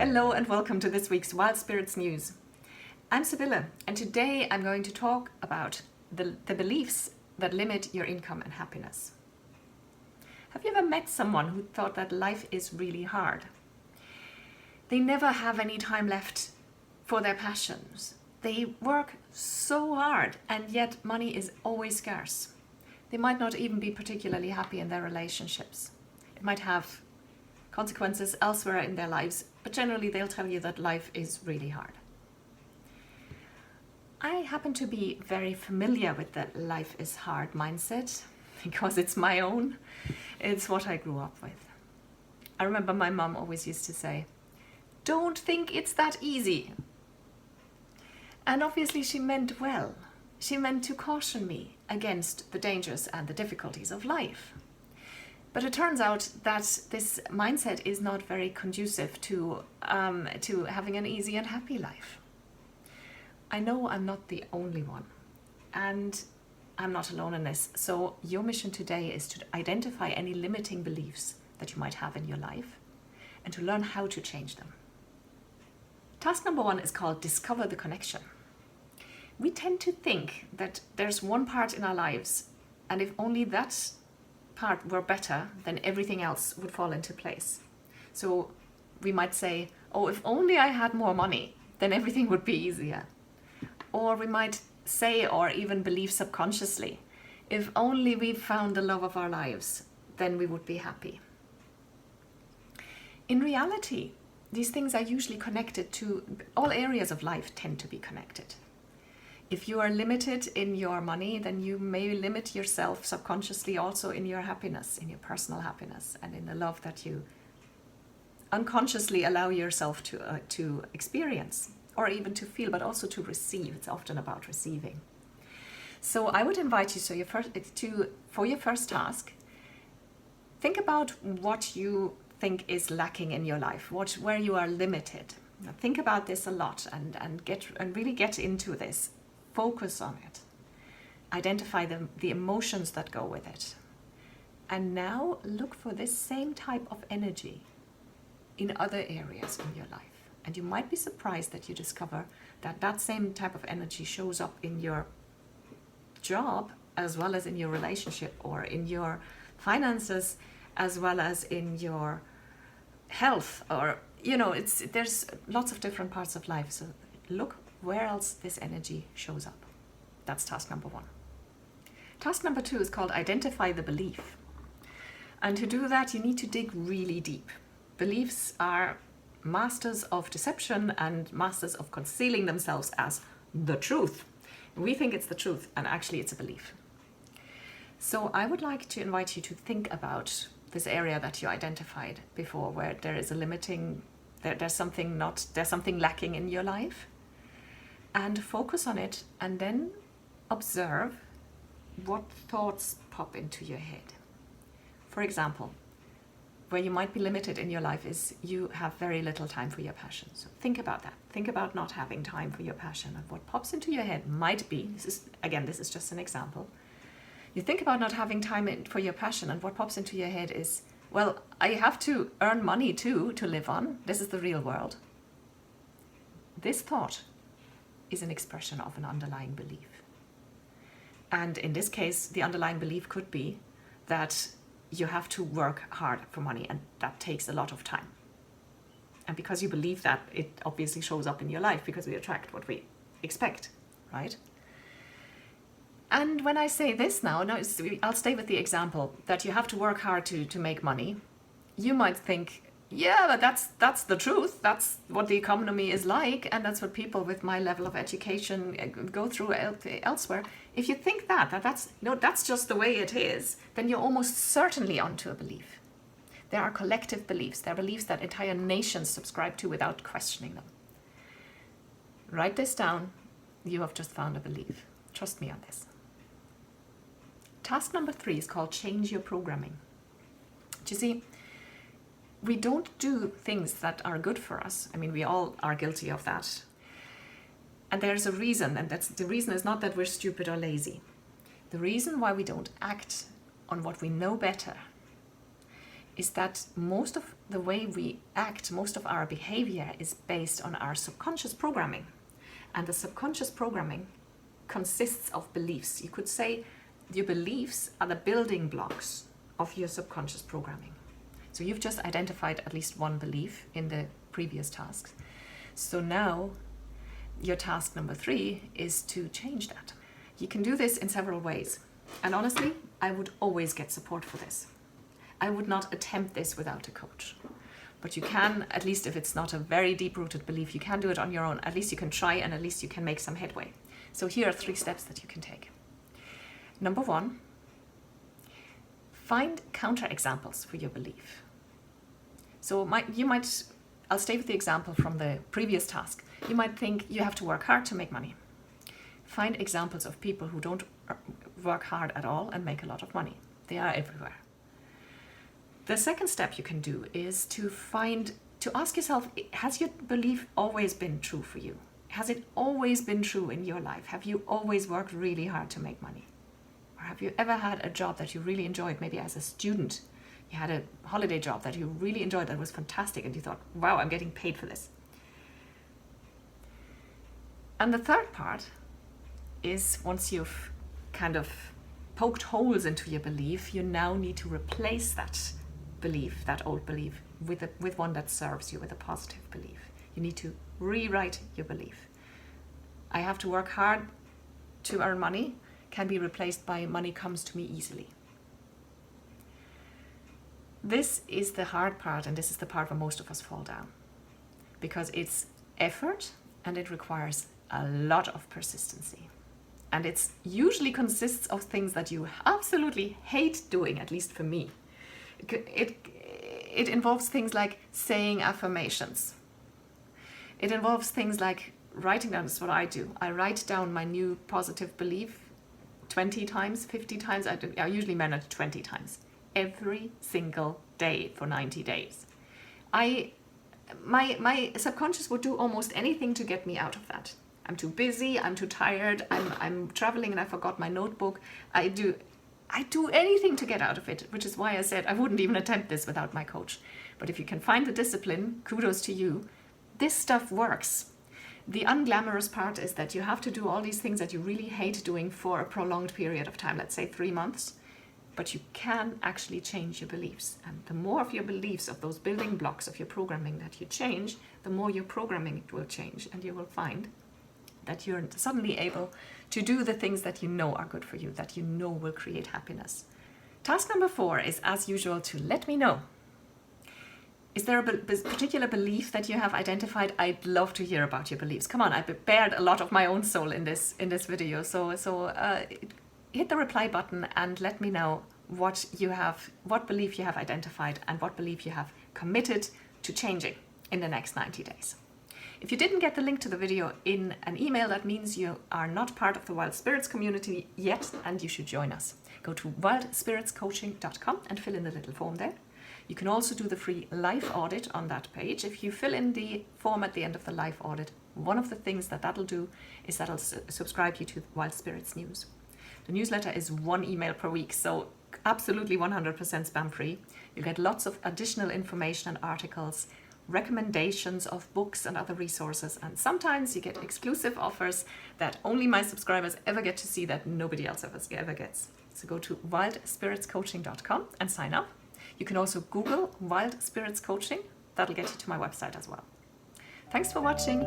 Hello and welcome to this week's Wild Spirits News. I'm Sibylle and today I'm going to talk about the beliefs that limit your income and happiness. Have you ever met someone who thought that life is really hard? They never have any time left for their passions. They work so hard and yet money is always scarce. They might not even be particularly happy in their relationships. It might have consequences elsewhere in their lives, but generally they'll tell you that life is really hard. I happen to be very familiar with the life is hard mindset because it's my own. It's what I grew up with. I remember my mom always used to say, "Don't think it's that easy." And obviously she meant well. She meant to caution me against the dangers and the difficulties of life. But it turns out that this mindset is not very conducive to having an easy and happy life. I know I'm not the only one, and I'm not alone in this. So your mission today is to identify any limiting beliefs that you might have in your life and to learn how to change them. Task number 1 is called Discover the Connection. We tend to think that there's one part in our lives, and if only that part were better, then everything else would fall into place. So we might say, oh, if only I had more money, then everything would be easier. Or we might say, or even believe subconsciously, if only we found the love of our lives, then we would be happy. In reality, these things are usually connected to, all areas of life tend to be connected. If you are limited in your money, then you may limit yourself subconsciously also in your happiness, in your personal happiness, and in the love that you unconsciously allow yourself to experience, or even to feel, but also to receive. It's often about receiving. So I would invite you, for your first task, think about what you think is lacking in your life, where you are limited. Now, think about this a lot and really get into this. Focus on it. Identify the emotions that go with it. And now look for this same type of energy in other areas in your life. And you might be surprised that you discover that that same type of energy shows up in your job as well as in your relationship, or in your finances as well as in your health, or there's lots of different parts of life. So look where else this energy shows up. That's task number 1. Task number 2 is called Identify the Belief. And to do that, you need to dig really deep. Beliefs are masters of deception and masters of concealing themselves as the truth. We think it's the truth, and actually it's a belief. So I would like to invite you to think about this area that you identified before, where there is a limiting, there's something lacking in your life. And focus on it, and then observe what thoughts pop into your head. For example, where you might be limited in your life is you have very little time for your passion. So think about that. Think about not having time for your passion, and what pops into your head might be, this is just an example. You think about not having time for your passion, and what pops into your head is, well, I have to earn money too to live on. This is the real world. This thought is an expression of an underlying belief. And in this case, the underlying belief could be that you have to work hard for money, and that takes a lot of time. And because you believe that, it obviously shows up in your life, because we attract what we expect, right? And when I say this now, I'll stay with the example that you have to work hard to make money. You might think, yeah, but that's the truth. That's what the economy is like, and that's what people with my level of education go through elsewhere. If you think that's just the way it is, then you're almost certainly onto a belief. There are collective beliefs. There are beliefs that entire nations subscribe to without questioning them. Write this down. You have just found a belief. Trust me on this. Task number 3 is called Change Your Programming. Do you see? We don't do things that are good for us. I mean, we all are guilty of that. And there's a reason, and the reason is not that we're stupid or lazy. The reason why we don't act on what we know better is that most of the way we act, most of our behavior is based on our subconscious programming. And the subconscious programming consists of beliefs. You could say your beliefs are the building blocks of your subconscious programming. So you've just identified at least one belief in the previous tasks. So now your task number 3 is to change that. You can do this in several ways. And honestly, I would always get support for this. I would not attempt this without a coach. But you can, at least if it's not a very deep-rooted belief, you can do it on your own. At least you can try, and at least you can make some headway. So here are 3 steps that you can take. Number 1, find counterexamples for your belief. So I'll stay with the example from the previous task. You might think you have to work hard to make money. Find examples of people who don't work hard at all and make a lot of money. They are everywhere. The second step you can do is to ask yourself, has your belief always been true for you? Has it always been true in your life? Have you always worked really hard to make money? Or have you ever had a job that you really enjoyed, maybe as a student? You had a holiday job that you really enjoyed, that was fantastic, and you thought, wow, I'm getting paid for this. And the third part is, once you've kind of poked holes into your belief, you now need to replace that belief, that old belief, with one that serves you, with a positive belief. You need to rewrite your belief. I have to work hard to earn money can be replaced by money comes to me easily. This is the hard part, and this is the part where most of us fall down, because it's effort and it requires a lot of persistency. And it usually consists of things that you absolutely hate doing, at least for me. It involves things like saying affirmations. It involves things like writing down. This is what I do. I write down my new positive belief 20 times, 50 times. I usually manage 20 times. Every single day for 90 days. My subconscious would do almost anything to get me out of that. I'm too busy, I'm too tired, I'm traveling and I forgot my notebook. I do anything to get out of it, which is why I said I wouldn't even attempt this without my coach. But if you can find the discipline, kudos to you. This stuff works. The unglamorous part is that you have to do all these things that you really hate doing for a prolonged period of time, let's say 3 months. But you can actually change your beliefs. And the more of your beliefs, of those building blocks of your programming that you change, the more your programming will change. And you will find that you're suddenly able to do the things that you know are good for you, that you know will create happiness. Task number 4 is, as usual, to let me know. Is there a particular belief that you have identified? I'd love to hear about your beliefs. Come on, I bared a lot of my own soul in this video. So hit the reply button and let me know what belief you have identified and what belief you have committed to changing in the next 90 days. If you didn't get the link to the video in an email, that means you are not part of the Wild Spirits community yet, and you should join us. Go to wildspiritscoaching.com and fill in the little form there. You can also do the free life audit on that page. If you fill in the form at the end of the life audit, one of the things that'll do is that'll subscribe you to Wild Spirits News. The newsletter is 1 email per week, so absolutely 100% spam free. You get lots of additional information and articles, recommendations of books and other resources, and sometimes you get exclusive offers that only my subscribers ever get to see, that nobody else ever gets. So go to wildspiritscoaching.com and sign up. You can also Google Wild Spirits Coaching. That'll get you to my website as well. Thanks for watching.